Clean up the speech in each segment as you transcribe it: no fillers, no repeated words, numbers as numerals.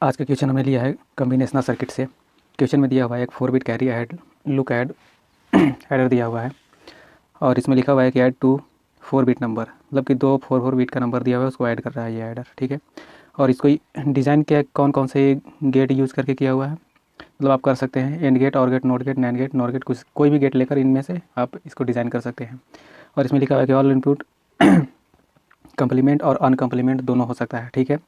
आज का क्वेश्चन हमने लिया है कॉम्बिनेशनल सर्किट से। क्वेश्चन में दिया हुआ है एक 4 bit carry add look add adder दिया हुआ है और इसमें लिखा हुआ है कि ऐड टू 4 बिट नंबर, मतलब कि दो 4 बिट का नंबर दिया हुआ है उसको ऐड कर रहा है ये ऐडर, ठीक है। और इसको डिज़ाइन क्या कौन कौन से गेट यूज़ करके किया हुआ है, मतलब आप कर सकते हैं एंड गेट, और gate, not gate, nand gate, nor gate, कुछ कोई भी गेट लेकर इनमें से आप इसको डिज़ाइन कर सकते हैं। और इसमें लिखा हुआ है कि ऑल इनपुट कंप्लीमेंट और अनकम्प्लीमेंट दोनों हो सकता है, ठीक है।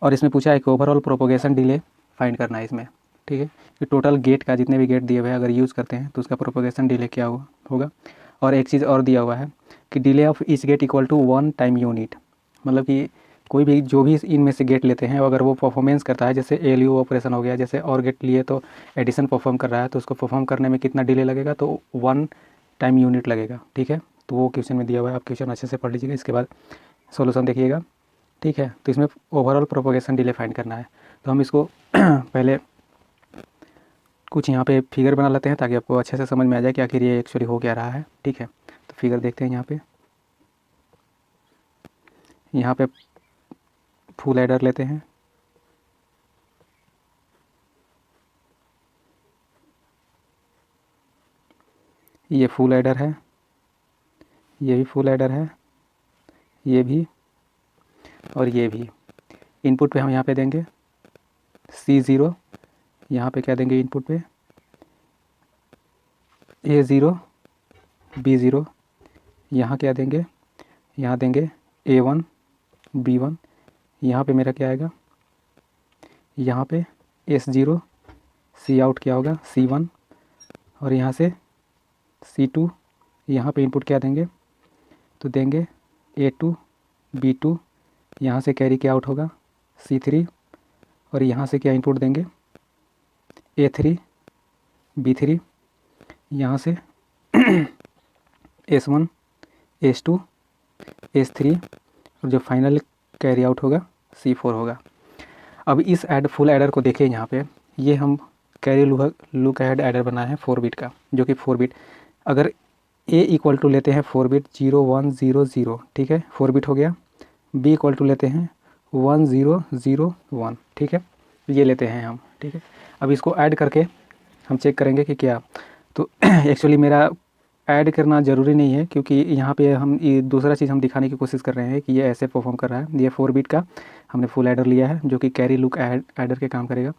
और इसमें पूछा है कि ओवरऑल प्रोपोगेशन डिले फाइंड करना है इसमें, ठीक है, कि टोटल गेट का जितने भी गेट दिए हुए हैं अगर यूज़ करते हैं तो उसका प्रोपोगेशन डिले क्या होगा। और एक चीज़ और दिया हुआ है कि delay of each gate equal to 1 time unit, मतलब कि कोई भी जो भी इनमें से गेट लेते हैं अगर वो परफॉर्मेंस करता है, जैसे एलयू ऑपरेशन हो गया, जैसे और गेट लिए तो एडिशन परफॉर्म कर रहा है तो उसको परफॉर्म करने में कितना डिले लगेगा, तो 1 टाइम यूनिट लगेगा, ठीक है। तो वो क्वेश्चन में दिया हुआ है, आप क्वेश्चन अच्छे से पढ़ लीजिएगा, इसके बाद सॉल्यूशन देखिएगा, ठीक है। तो इसमें ओवरऑल प्रोपोगेशन डिले फाइंड करना है, तो हम इसको पहले कुछ यहाँ पे फिगर बना लेते हैं ताकि आपको अच्छे से समझ में आ जाए कि आखिर ये एक्चुअली हो क्या रहा है, ठीक है। तो फिगर देखते हैं यहाँ पे फुल एडर लेते हैं, ये फुल एडर है, ये भी फुल एडर है, ये भी और ये भी। इनपुट पे हम यहाँ पे देंगे C0, यहाँ पे क्या देंगे इनपुट पे A0 B0, यहाँ क्या देंगे, यहाँ देंगे A1 B1, यहाँ पे मेरा क्या आएगा, यहाँ पे S0, C आउट क्या होगा C1, और यहाँ से C2, यहाँ पे इनपुट क्या देंगे, तो देंगे A2 B2, यहाँ से कैरी क्या आउट होगा C3, और यहाँ से क्या इनपुट देंगे A3 B3, यहाँ से S1 S2 S3, और जो फाइनल कैरी आउट होगा C4 होगा। अब इस फुल एडर को देखें, यहाँ पे ये हम कैरी लुक ऐड एडर बना है 4 बिट का, जो कि 4 बिट अगर A इक्वल टू लेते हैं 4 बिट 0 1 0 0, ठीक है, 4 बिट हो गया। B इक्वल टू लेते हैं 1 0 0 1, ठीक है, ये लेते हैं हम, ठीक है। अब इसको ऐड करके हम चेक करेंगे कि क्या, तो एक्चुअली मेरा ऐड करना ज़रूरी नहीं है, क्योंकि यहाँ पे हम ये दूसरा चीज़ हम दिखाने की कोशिश कर रहे हैं कि ये ऐसे परफॉर्म कर रहा है। ये 4 बिट का हमने फुल एडर लिया है जो कि कैरी लुक एडर के काम करेगा।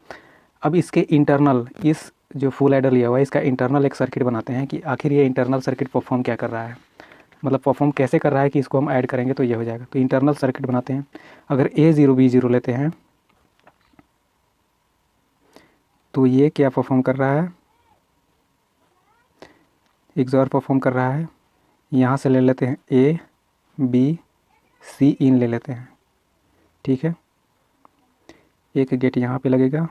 अब इसके इंटरनल, इस जो फुल एडर लिया हुआ है इसका इंटरनल एक सर्किट बनाते हैं कि आखिर ये इंटरनल सर्किट परफॉर्म क्या कर रहा है, मतलब परफॉर्म कैसे कर रहा है कि इसको हम ऐड करेंगे तो ये हो जाएगा। तो इंटरनल सर्किट बनाते हैं। अगर A0 B0 लेते हैं तो ये क्या परफॉर्म कर रहा है, XOR परफॉर्म कर रहा है। यहाँ से ले लेते हैं A B C इन ले लेते हैं, ठीक है। एक गेट यहाँ पे लगेगा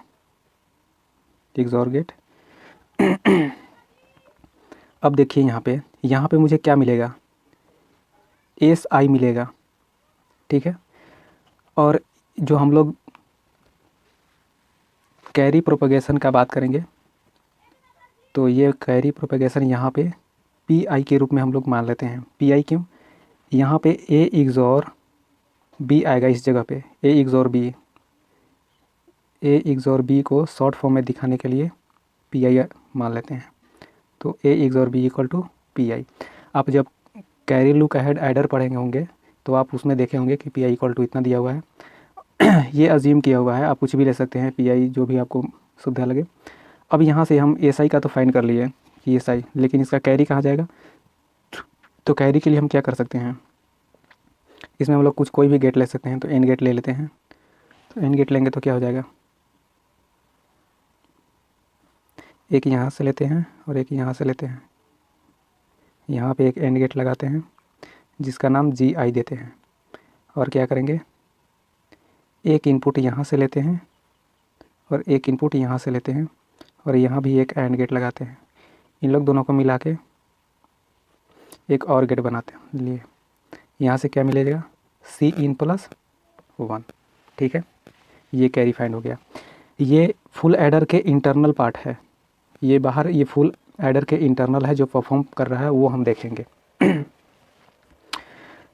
XOR गेट। अब देखिए यहाँ पे मुझे क्या मिलेगा, SI मिलेगा, ठीक है। और जो हम लोग कैरी प्रोपगेशन का बात करेंगे तो ये कैरी प्रोपगेशन यहाँ पे PI के रूप में हम लोग मान लेते हैं। PI क्यों, यहाँ पे A XOR B आएगा इस जगह पे, A XOR B को शॉर्ट फॉर्म में दिखाने के लिए PI मान लेते हैं। तो A XOR B equal to PI। आप जब कैरी लुक अहेड एडर पढ़ेंगे होंगे तो आप उसमें देखे होंगे कि PI इक्वल टू इतना दिया हुआ है। ये अज्यूम किया हुआ है, आप कुछ भी ले सकते हैं, PI जो भी आपको सुविधा लगे। अब यहाँ से हम SI का तो फाइंड कर लिए कि SI, लेकिन इसका कैरी कहाँ जाएगा, तो कैरी के लिए हम क्या कर सकते हैं, इसमें हम लोग कुछ कोई भी गेट ले सकते हैं। तो एन गेट ले लेते हैं, तो एन गेट लेंगे तो क्या हो जाएगा, एक यहाँ से लेते हैं और एक यहाँ से लेते हैं, यहाँ पे एक एंड गेट लगाते हैं जिसका नाम GI देते हैं, और क्या करेंगे, एक इनपुट यहाँ से लेते हैं और एक इनपुट यहाँ से लेते हैं, और यहाँ भी एक एंड गेट लगाते हैं। इन लोग दोनों को मिला के एक और गेट बनाते हैं लिए, यहाँ से क्या मिलेगा C इन प्लस 1, ठीक है। ये कैरी फाइंड हो गया। ये फुल एडर के इंटरनल पार्ट है, ये बाहर ये फुल एडर के इंटरनल है, जो परफॉर्म कर रहा है वो हम देखेंगे।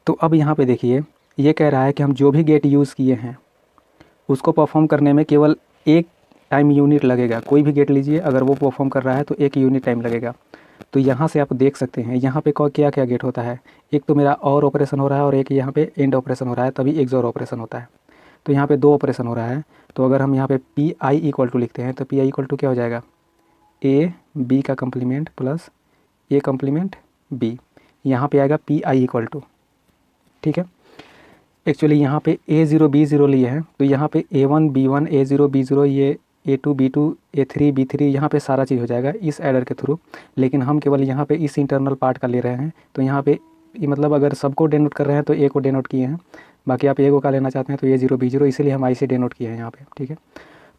तो अब यहाँ पे देखिए ये कह रहा है कि हम जो भी गेट यूज़ किए हैं उसको परफॉर्म करने में केवल एक टाइम यूनिट लगेगा। कोई भी गेट लीजिए, अगर वो परफॉर्म कर रहा है तो 1 यूनिट टाइम लगेगा। तो यहाँ से आप देख सकते हैं यहाँ पे क्या क्या गेट होता है। एक तो मेरा और ऑपरेशन हो रहा है और एक यहाँ पे एंड ऑपरेशन हो रहा है, तभी XOR ऑपरेशन होता है। तो यहाँ पे 2 ऑपरेशन हो रहा है। तो अगर हम यहाँ पे PI इक्वल टू लिखते हैं तो PI इक्वल टू क्या हो जाएगा, A B का complement plus A complement B। यहाँ पे आएगा PI इक्वल टू, ठीक है। एक्चुअली यहाँ पे A0 B0 लिए हैं, तो यहाँ पे A1 B1 A0 B0 ये A2 B2 A3 B3 यहाँ पे सारा चीज़ हो जाएगा इस एडर के थ्रू। लेकिन हम केवल यहाँ पे इस इंटरनल पार्ट का ले रहे हैं। तो यहाँ पे ये मतलब अगर सबको डेनोट कर रहे हैं तो A को डेनोट किए हैं, बाकी आप A को का लेना चाहते हैं तो A0 B0, इसीलिए हम I से डेनोट किए हैं यहाँ पे, ठीक है।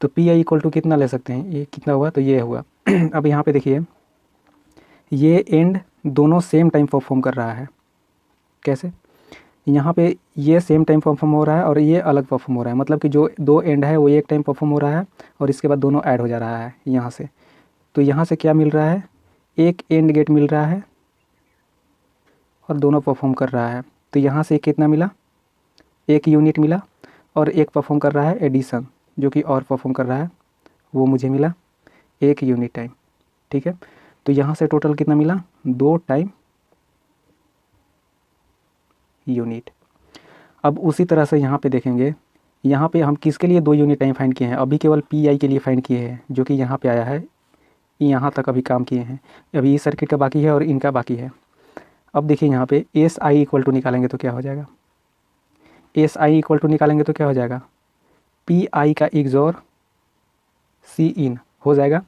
तो PI इक्वल टू कितना ले सकते हैं, ये कितना हुआ, तो ये हुआ। अब यहाँ पे देखिए ये एंड दोनों सेम टाइम परफॉर्म कर रहा है। कैसे, यहाँ पे ये सेम टाइम परफॉर्म हो रहा है और ये अलग परफॉर्म हो रहा है, मतलब कि जो 2 एंड है वो एक टाइम परफॉर्म हो रहा है और इसके बाद दोनों ऐड हो जा रहा है यहाँ से। तो यहाँ से क्या मिल रहा है, एक एंड गेट मिल रहा है और दोनों परफॉर्म कर रहा है। तो यहाँ से कितना मिला, 1 यूनिट मिला, और एक परफॉर्म कर रहा है एडिशन, जो कि और परफॉर्म कर रहा है, वो मुझे मिला 1 यूनिट टाइम, ठीक है। तो यहाँ से टोटल कितना मिला, 2 टाइम यूनिट। अब उसी तरह से यहाँ पे देखेंगे, यहाँ पे हम किसके लिए 2 यूनिट टाइम फाइंड किए हैं, अभी केवल PI के लिए फाइंड किए हैं, जो कि यहाँ पे आया है, यहाँ तक अभी काम किए हैं। अभी इस सर्किट का बाकी है और इनका बाकी है। अब देखिए यहाँ पे SI इक्वल टू निकालेंगे तो क्या हो जाएगा, SI इक्वल टू निकालेंगे तो क्या हो जाएगा, PI का XOR Cin हो जाएगा।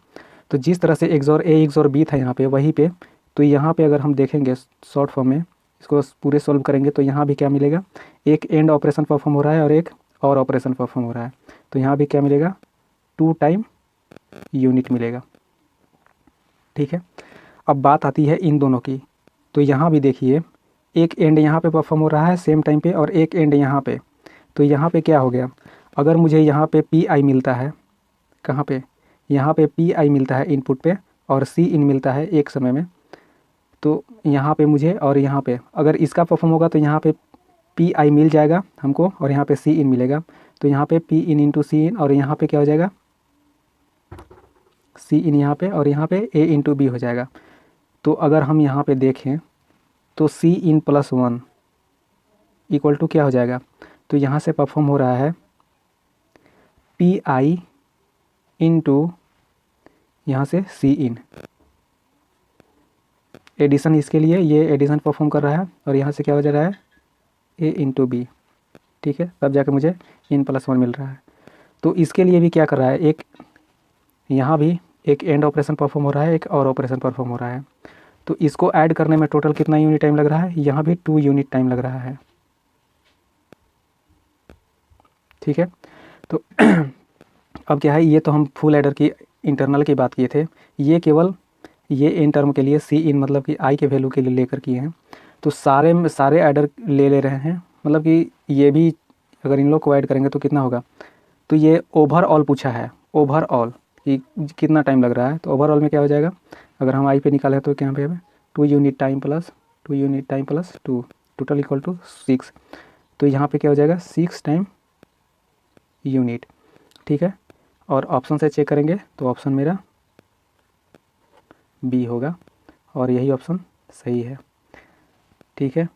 तो जिस तरह से XOR A XOR B था यहाँ पे, वहीं पे, तो यहाँ पे अगर हम देखेंगे शॉर्ट फॉर्म में इसको पूरे सॉल्व करेंगे तो यहाँ भी क्या मिलेगा, एक एंड ऑपरेशन परफॉर्म हो रहा है और एक और ऑपरेशन परफॉर्म हो रहा है। तो यहाँ भी क्या मिलेगा, 2 टाइम यूनिट मिलेगा, ठीक है। अब बात आती है इन दोनों की। तो यहाँ भी देखिए एक एंड यहाँ पे परफॉर्म हो रहा है सेम टाइम पे और एक एंड यहाँ पे। तो यहाँ पे क्या हो गया, अगर मुझे यहाँ पे PI मिलता है, कहाँ पे, यहाँ पे PI मिलता है इनपुट पे और Cin मिलता है एक समय में, तो यहाँ पे मुझे और यहाँ पे अगर इसका परफॉर्म होगा तो यहाँ पे PI मिल जाएगा हमको और यहाँ पे Cin मिलेगा। तो यहाँ पे Pin इंटू Cin और यहाँ पे क्या हो जाएगा, Cin यहाँ पे और यहाँ पे A इंटू B हो जाएगा। तो अगर हम यहाँ पे देखें तो Cin प्लस 1 इक्वल टू क्या हो जाएगा, तो यहाँ से परफॉर्म हो रहा है PI इंटू यहाँ से Cin, एडिशन इसके लिए, ये एडिशन परफॉर्म कर रहा है और यहाँ से क्या हो जा रहा है, A इंटू B, ठीक है। तब जाकर मुझे इन प्लस 1 मिल रहा है। तो इसके लिए भी क्या कर रहा है, एक यहाँ भी एक एंड ऑपरेशन परफॉर्म हो रहा है, एक और ऑपरेशन परफॉर्म हो रहा है। तो इसको ऐड करने में टोटल कितना यूनिट टाइम लग रहा है, यहाँ भी 2 यूनिट टाइम लग रहा है, ठीक है। तो अब क्या है, ये तो हम फुल एडर की इंटरनल की बात किए थे, ये केवल ये इन टर्म के लिए Cin मतलब कि I के वैल्यू के लिए लेकर किए हैं। तो सारे ऐडर ले रहे हैं, मतलब कि ये भी अगर इन लोग को ऐड करेंगे तो कितना होगा। तो ये ओवरऑल पूछा है, ओवरऑल कि कितना टाइम लग रहा है। तो ओवरऑल में क्या हो जाएगा, अगर हम I पे निकालें तो क्या पे 2 unit time plus 2 unit time plus 2 total equal to 6। तो यहाँ पे क्या हो जाएगा, 6 टाइम यूनिट, ठीक है। और ऑप्शन से चेक करेंगे तो ऑप्शन मेरा B होगा और यही ऑप्शन सही है, ठीक है।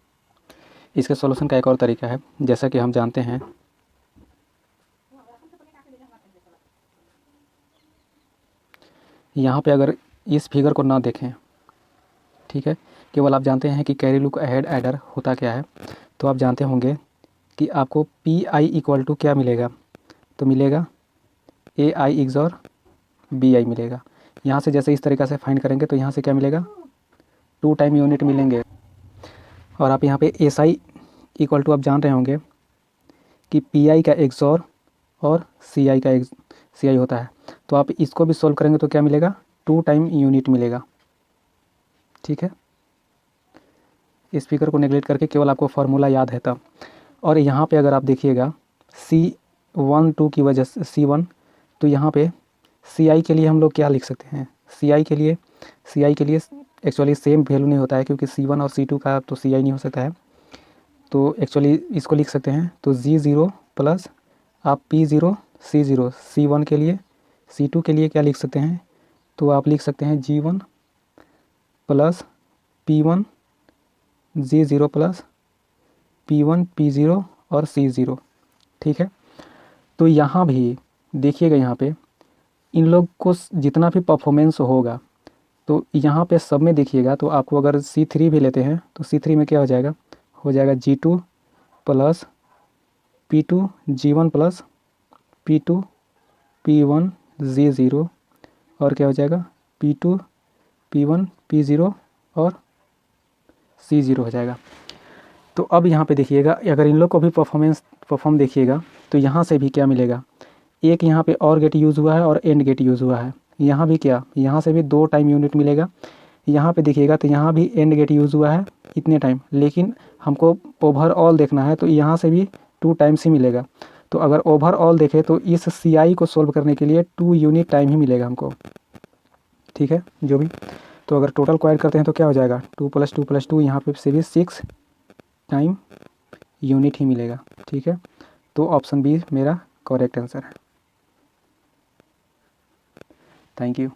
इसके सॉल्यूशन का एक और तरीका है, जैसा कि हम जानते हैं यहाँ पे अगर इस फिगर को ना देखें, ठीक है, केवल आप जानते हैं कि कैरी लुक अहेड एडर होता क्या है, तो आप जानते होंगे कि आपको PI इक्वल टू क्या मिलेगा, तो मिलेगा AI XOR BI मिलेगा। यहाँ से जैसे इस तरीक़ा से फाइंड करेंगे तो यहाँ से क्या मिलेगा, 2 टाइम यूनिट मिलेंगे। और आप यहाँ पे SI इक्वल टू आप जान रहे होंगे कि PI का XOR और CI का CI होता है। तो आप इसको भी सोल्व करेंगे तो क्या मिलेगा, 2 टाइम यूनिट मिलेगा, ठीक है। इस फिगर को नेगलेक्ट करके केवल आपको फार्मूला याद है तब। और यहाँ पे अगर आप देखिएगा C1 2 की वजह से C1, तो यहाँ पे CI के लिए हम लोग क्या लिख सकते हैं, CI के लिए एक्चुअली सेम वैल्यू नहीं होता है, क्योंकि C1 और C2 का तो CI नहीं हो सकता है। तो एक्चुअली इसको लिख सकते हैं, तो G0 प्लस आप P0 C0 C1 के लिए, C2 के लिए क्या लिख सकते हैं, तो आप लिख सकते हैं G1 plus P1 G0 plus P1 P0 और C0। ठीक है, तो यहाँ भी देखिएगा, यहाँ पे इन लोग को जितना भी परफॉर्मेंस होगा तो यहाँ पे सब में देखिएगा, तो आपको अगर C3 भी लेते हैं तो C3 में क्या हो जाएगा G2 plus P2 G1 plus P2 P1 G0 और क्या हो जाएगा P2 P1 P0 और C0 हो जाएगा। तो अब यहाँ पे देखिएगा, अगर इन लोग को भी परफॉर्म देखिएगा तो यहाँ से भी क्या मिलेगा, एक यहाँ पे और गेट यूज़ हुआ है और एंड गेट यूज़ हुआ है। यहाँ भी क्या, यहाँ से भी 2 टाइम यूनिट मिलेगा। यहाँ पे देखिएगा तो यहाँ भी एंड गेट यूज़ हुआ है इतने टाइम, लेकिन हमको ओवरऑल देखना है तो यहाँ से भी 2 टाइम्स ही मिलेगा। तो अगर ओवरऑल देखें तो इस CI को सोल्व करने के लिए 2 यूनिट टाइम ही मिलेगा हमको। ठीक है, जो भी, तो अगर टोटल को ऐड करते हैं तो क्या हो जाएगा 2 + 2 + 2, यहाँ पे से भी 6 टाइम यूनिट ही मिलेगा। ठीक है, तो ऑप्शन बी मेरा करेक्ट आंसर है। Thank you.